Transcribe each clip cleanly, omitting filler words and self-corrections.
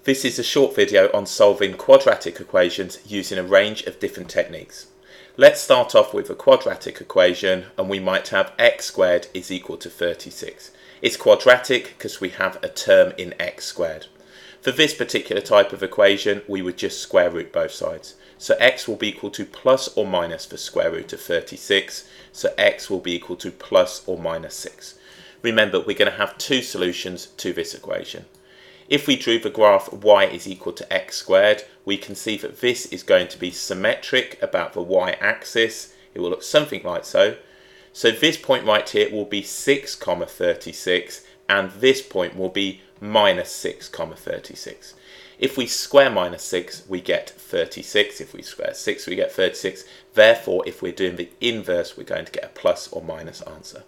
This is a short video on solving quadratic equations using a range of different techniques. Let's start off with a quadratic equation, and we might have x squared is equal to 36. It's quadratic because we have a term in x squared. For this particular type of equation, we would just square root both sides. So x will be equal to plus or minus the square root of 36. So x will be equal to plus or minus 6. Remember, we're going to have two solutions to this equation. If we drew the graph y is equal to x squared, we can see that this is going to be symmetric about the y-axis. It will look something like so. So this point right here will be 6, 36, and this point will be minus 6, 36. If we square minus 6, we get 36. If we square 6, we get 36. Therefore, if we're doing the inverse, we're going to get a plus or minus answer.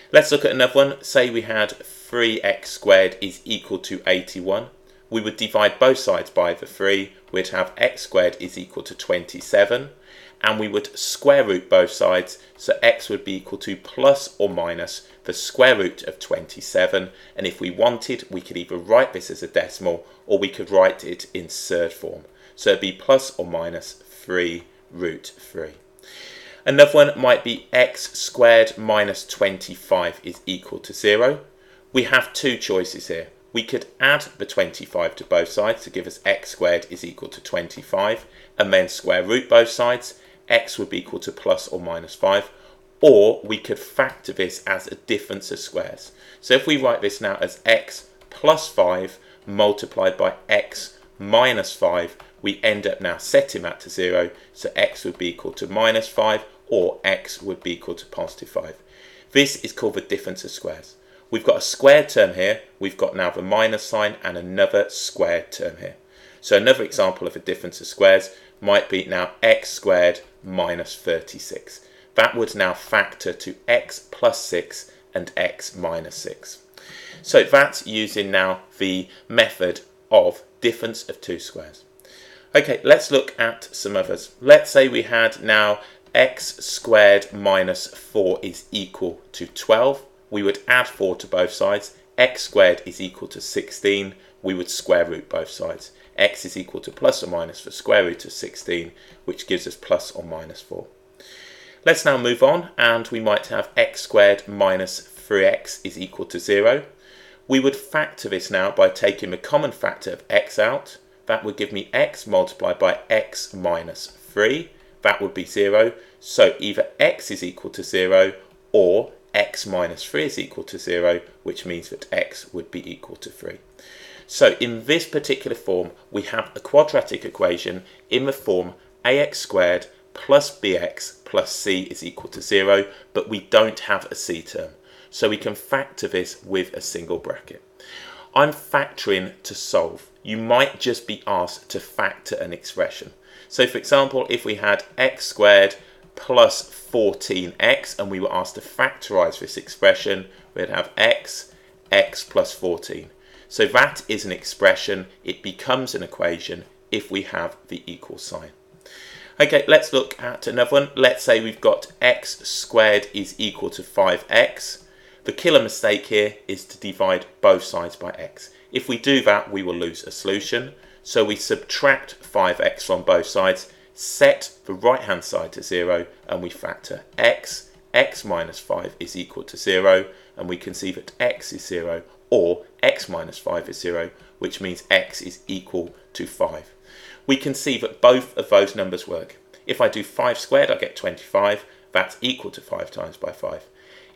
Let's look at another one. Say we had 3x squared is equal to 81. We would divide both sides by the 3. We'd have x squared is equal to 27. And we would square root both sides. So x would be equal to plus or minus the square root of 27. And if we wanted, we could either write this as a decimal or we could write it in surd form. So it'd be plus or minus 3 root 3. Another one might be x squared minus 25 is equal to 0. We have two choices here. We could add the 25 to both sides to give us x squared is equal to 25 and then square root both sides. X would be equal to plus or minus 5. Or we could factor this as a difference of squares. So if we write this now as x plus 5 multiplied by x minus 5, we end up now setting that to 0. So x would be equal to minus 5 or x would be equal to positive 5. This is called the difference of squares. We've got a squared term here. We've got now the minus sign and another squared term here. So another example of a difference of squares might be now x squared minus 36. That would now factor to x plus 6 and x minus 6. So that's using now the method of difference of two squares. Okay, let's look at some others. Let's say we had now x squared minus 4 is equal to 12. We would add 4 to both sides. X squared is equal to 16. We would square root both sides. X is equal to plus or minus the square root of 16, which gives us plus or minus 4. Let's now move on, and we might have x squared minus 3x is equal to 0. We would factor this now by taking the common factor of x out. That would give me x multiplied by x minus 3. That would be 0. So either x is equal to 0 or x minus 3 is equal to 0, which means that x would be equal to 3. So in this particular form, we have a quadratic equation in the form ax squared plus bx plus c is equal to 0, but we don't have a c term. So we can factor this with a single bracket. I'm factoring to solve. You might just be asked to factor an expression. So for example, if we had x squared plus 14x and we were asked to factorize this expression, we'd have x plus 14. So that is an expression. It becomes an equation if we have the equal sign. Okay, let's look at another one. Let's say we've got x squared is equal to 5x. The killer mistake here is to divide both sides by x. If we do that, we will lose a solution. So we subtract 5x from both sides, set the right hand side to 0, and we factor x minus 5 is equal to 0, and we can see that x is 0 or x minus 5 is 0, which means x is equal to 5. We can see that both of those numbers work. If I do 5 squared, I get 25. That's equal to 5 times by 5.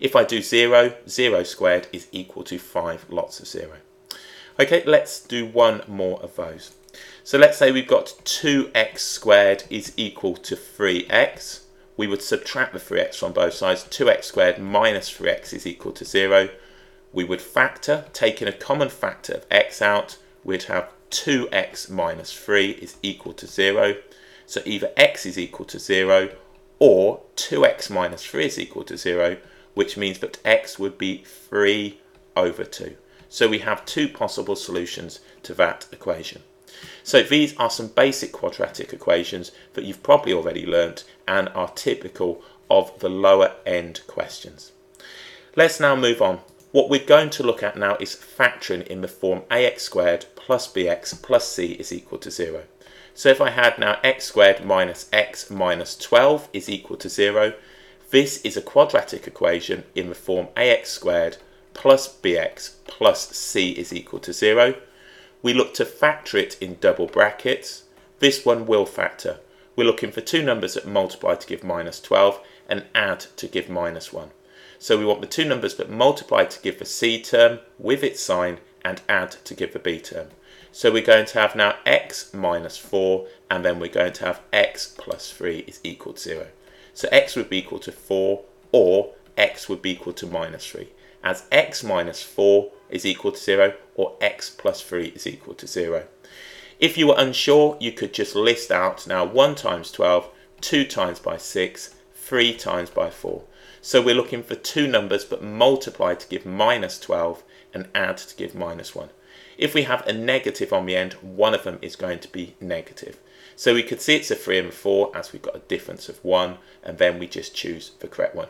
If I do 0, 0 squared is equal to 5 lots of 0. Okay, let's do one more of those. So let's say we've got 2x squared is equal to 3x. We would subtract the 3x from both sides. 2x squared minus 3x is equal to 0. We would factor, taking a common factor of x out, we'd have 2x minus 3 is equal to 0. So either x is equal to 0 or 2x minus 3 is equal to 0, which means that x would be 3 over 2. So we have two possible solutions to that equation. So these are some basic quadratic equations that you've probably already learnt and are typical of the lower end questions. Let's now move on. What we're going to look at now is factoring in the form ax squared plus bx plus c is equal to 0. So if I had now x squared minus x minus 12 is equal to 0, this is a quadratic equation in the form ax squared plus bx plus c is equal to 0. We look to factor it in double brackets. This one will factor. We're looking for two numbers that multiply to give minus 12 and add to give minus 1. So we want the two numbers that multiply to give the c term with its sign and add to give the b term. So we're going to have now x minus 4 and then we're going to have x plus 3 is equal to 0. So x would be equal to 4 or x would be equal to minus 3. As x minus 4 is equal to 0 or x plus 3 is equal to 0. If you were unsure, you could just list out now 1 times 12, 2 times by 6, 3 times by 4. So we're looking for two numbers but multiply to give minus 12 and add to give minus 1. If we have a negative on the end, one of them is going to be negative. So we could see it's a 3 and a 4 as we've got a difference of 1 and then we just choose the correct one.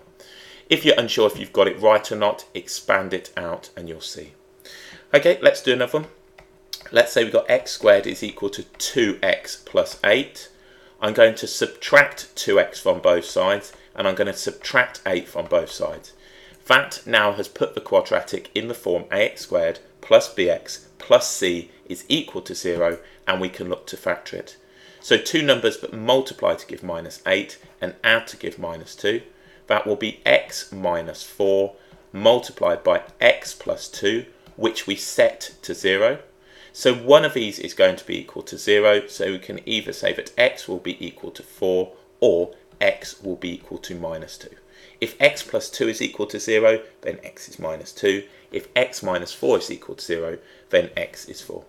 If you're unsure if you've got it right or not, expand it out and you'll see. Okay, let's do another one. Let's say we've got x squared is equal to 2x plus 8. I'm going to subtract 2x from both sides and I'm going to subtract 8 from both sides. That now has put the quadratic in the form ax squared plus bx plus c is equal to 0 and we can look to factor it. So two numbers that multiply to give minus 8 and add to give minus 2. That will be x minus 4 multiplied by x plus 2, which we set to 0. So one of these is going to be equal to 0, so we can either say that x will be equal to 4 or x will be equal to minus 2. If x plus 2 is equal to 0, then x is minus 2. If x minus 4 is equal to 0, then x is 4.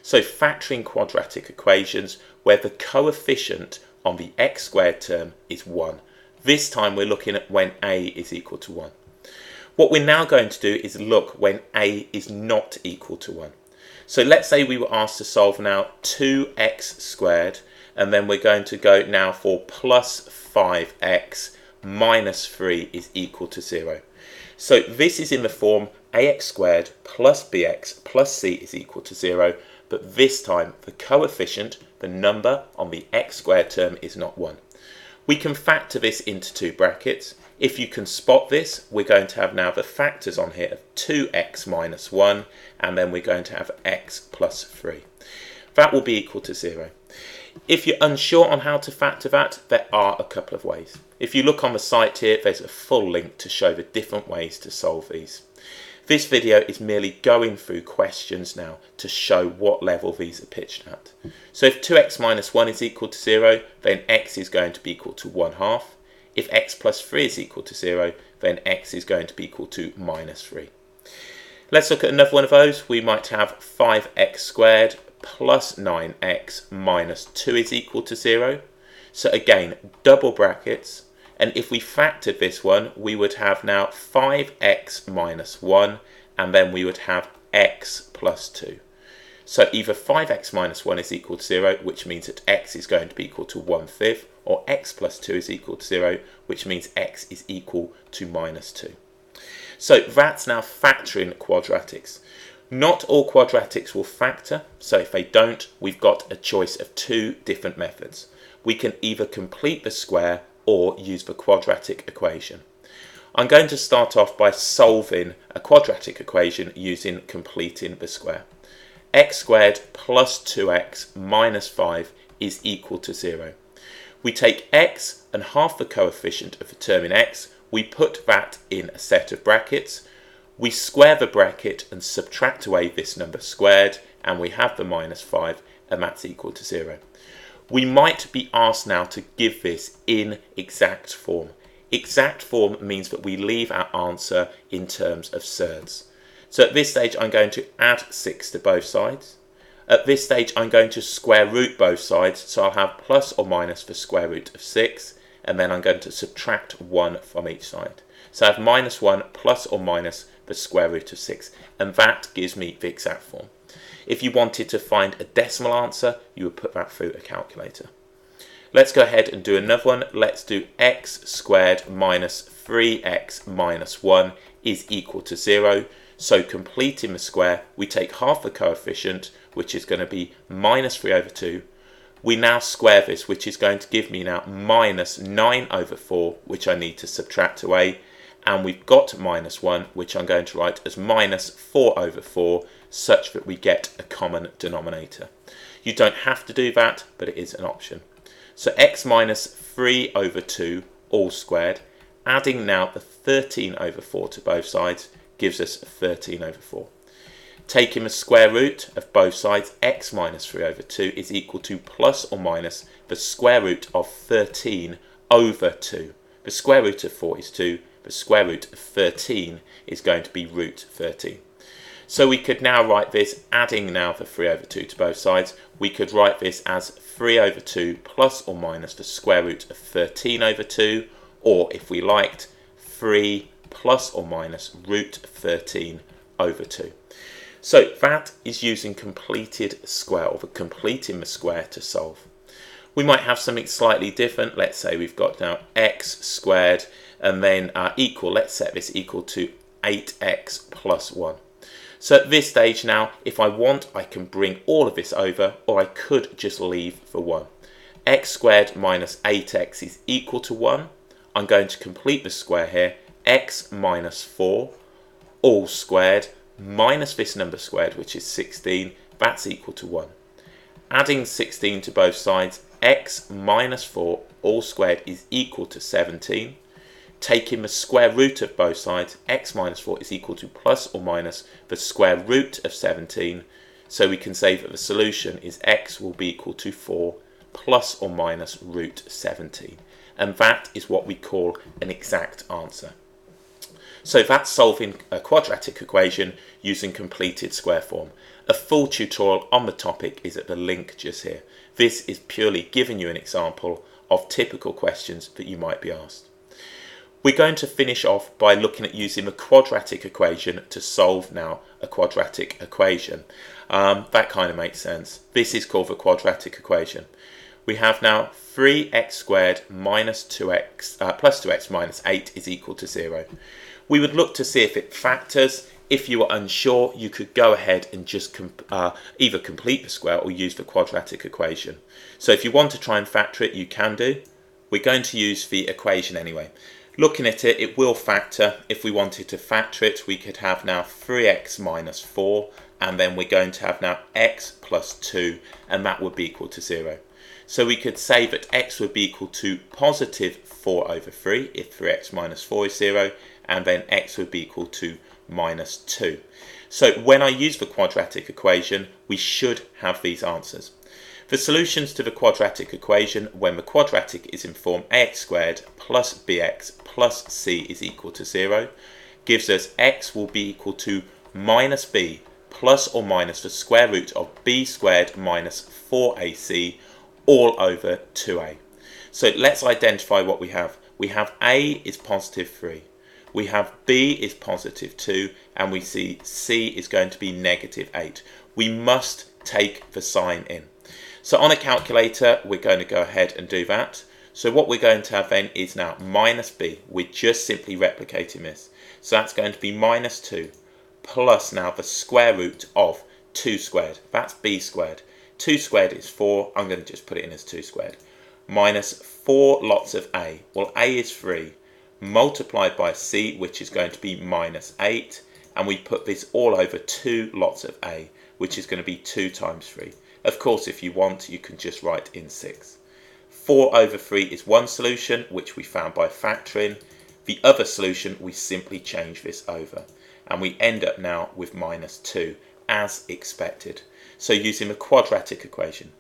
So factoring quadratic equations where the coefficient on the x squared term is 1. This time we're looking at when a is equal to 1. What we're now going to do is look when a is not equal to 1. So let's say we were asked to solve now 2x squared and then we're going to go now for plus 5x minus 3 is equal to 0. So this is in the form ax squared plus bx plus c is equal to 0, but this time the coefficient, the number on the x squared term is not 1. We can factor this into two brackets. If you can spot this, we're going to have now the factors on here of 2x minus 1 and then we're going to have x plus 3. That will be equal to 0. If you're unsure on how to factor that, there are a couple of ways. If you look on the site here, there's a full link to show the different ways to solve these. This video is merely going through questions now to show what level these are pitched at. So if 2x minus 1 is equal to 0, then x is going to be equal to 1/2. If x plus 3 is equal to 0, then x is going to be equal to minus 3. Let's look at another one of those. We might have 5x squared plus 9x minus 2 is equal to 0. So again, double brackets. And if we factored this one, we would have now 5x minus 1, and then we would have x plus 2. So either 5x minus 1 is equal to 0, which means that x is going to be equal to 1/5, or x plus 2 is equal to 0, which means x is equal to minus 2. So that's now factoring quadratics. Not all quadratics will factor, so if they don't, we've got a choice of two different methods. We can either complete the square or use the quadratic equation. I'm going to start off by solving a quadratic equation using completing the square. X squared plus 2x minus 5 is equal to 0. We take x and half the coefficient of the term in x, we put that in a set of brackets, we square the bracket and subtract away this number squared, and we have the minus 5, and that's equal to 0. We might be asked now to give this in exact form. Exact form means that we leave our answer in terms of surds. So at this stage I'm going to add 6 to both sides. At this stage I'm going to square root both sides, so I'll have plus or minus the square root of 6, and then I'm going to subtract 1 from each side. So I have minus 1 plus or minus the square root of 6, and that gives me the exact form. If you wanted to find a decimal answer, you would put that through a calculator. Let's go ahead and do another one. Let's do x squared minus 3x minus 1 is equal to 0. So completing the square, we take half the coefficient, which is going to be minus 3 over 2. We now square this, which is going to give me now minus 9 over 4, which I need to subtract away. And we've got minus 1, which I'm going to write as minus 4 over 4, such that we get a common denominator. You don't have to do that, but it is an option. So x minus 3 over 2 all squared, adding now the 13 over 4 to both sides, gives us 13 over 4. Taking the square root of both sides, x minus 3 over 2 is equal to plus or minus the square root of 13 over 2. The square root of 4 is 2. The square root of 13 is going to be root 13. So we could now write this, adding now the 3 over 2 to both sides, we could write this as 3 over 2 plus or minus the square root of 13 over 2, or if we liked, 3 plus or minus root 13 over 2. So that is using completed square, or completing the square to solve. We might have something slightly different. Let's say we've got now x squared and then equal, let's set this equal to 8x plus 1. So at this stage now, if I want, I can bring all of this over, or I could just leave the 1. X squared minus 8x is equal to 1. I'm going to complete the square here. X minus 4 all squared minus this number squared, which is 16, that's equal to 1. Adding 16 to both sides, x minus 4 all squared is equal to 17. Taking the square root of both sides, x minus 4 is equal to plus or minus the square root of 17. So we can say that the solution is x will be equal to 4 plus or minus root 17. And that is what we call an exact answer. So that's solving a quadratic equation using completed square form. A full tutorial on the topic is at the link just here. This is purely giving you an example of typical questions that you might be asked. We're going to finish off by looking at using the quadratic equation to solve now a quadratic equation. That kind of makes sense. This is called the quadratic equation. We have now 3x squared minus 2x plus 2x minus 8 is equal to 0. We would look to see if it factors. If you are unsure, you could go ahead and just either complete the square or use the quadratic equation. So if you want to try and factor it, you can do. We're going to use the equation anyway. Looking at it, it will factor. If we wanted to factor it, we could have now 3x minus 4, and then we're going to have now x plus 2, and that would be equal to 0. So we could say that x would be equal to positive 4 over 3 if 3x minus 4 is 0, and then x would be equal to minus 2. So when I use the quadratic equation, we should have these answers. The solutions to the quadratic equation, when the quadratic is in form ax squared plus bx plus c is equal to 0, gives us x will be equal to minus b plus or minus the square root of b squared minus 4ac all over 2a. So let's identify what we have. We have a is positive 3. We have b is positive 2, and we see c is going to be negative 8. We must take the sign in. So on a calculator, we're going to go ahead and do that. So what we're going to have then is now minus b. We're just simply replicating this. So that's going to be minus 2 plus now the square root of 2 squared. That's b squared. 2 squared is 4. I'm going to just put it in as 2 squared. Minus 4 lots of a. Well, a is 3. Multiplied by c, which is going to be minus 8. And we put this all over 2 lots of a, which is going to be 2 times 3. Of course, if you want, you can just write in 6. 4 over 3 is one solution, which we found by factoring. The other solution, we simply change this over. And we end up now with minus 2, as expected. So using the quadratic equation.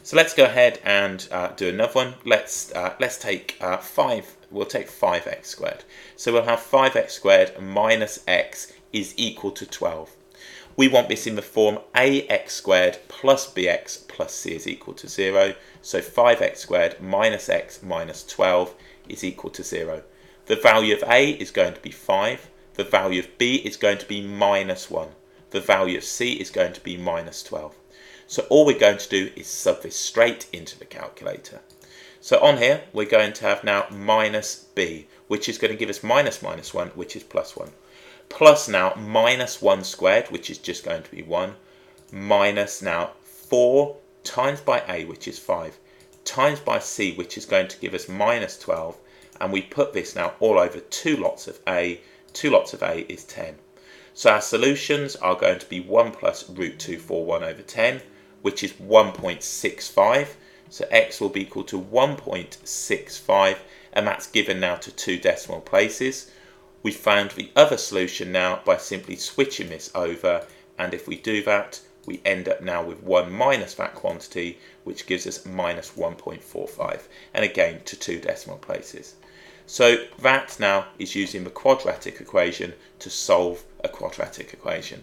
So let's go ahead and do another one. Let's take 5. We'll take 5x squared. So we'll have 5x squared minus x is equal to 12. We want this in the form ax squared plus bx plus c is equal to 0. So 5x squared minus x minus 12 is equal to 0. The value of a is going to be 5. The value of b is going to be minus 1. The value of c is going to be minus 12. So all we're going to do is sub this straight into the calculator. So on here, we're going to have now minus b, which is going to give us minus 1, which is plus 1. plus now minus 1 squared, which is just going to be 1, minus now 4 times by a, which is 5, times by c, which is going to give us minus 12, and we put this now all over 2 lots of a. 2 lots of a is 10. So our solutions are going to be 1 plus root 241 over 10, which is 1.65. So x will be equal to 1.65, and that's given now to 2 decimal places. We found the other solution now by simply switching this over, and if we do that, we end up now with 1 minus that quantity, which gives us minus 1.45, and again to 2 decimal places. So that now is using the quadratic equation to solve a quadratic equation.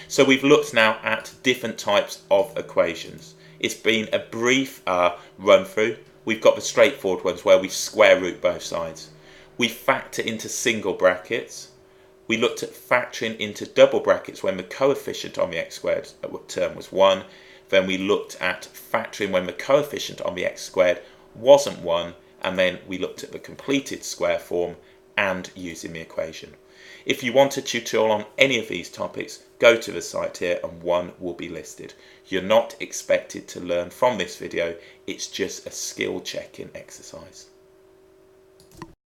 So we've looked now at different types of equations. It's been a brief run through. We've got the straightforward ones where we square root both sides. We factor into single brackets. We looked at factoring into double brackets when the coefficient on the x squared term was 1. Then we looked at factoring when the coefficient on the x squared wasn't 1. And then we looked at the completed square form and using the equation. If you want a tutorial on any of these topics, go to the site here and one will be listed. You're not expected to learn from this video, it's just a skill checking exercise.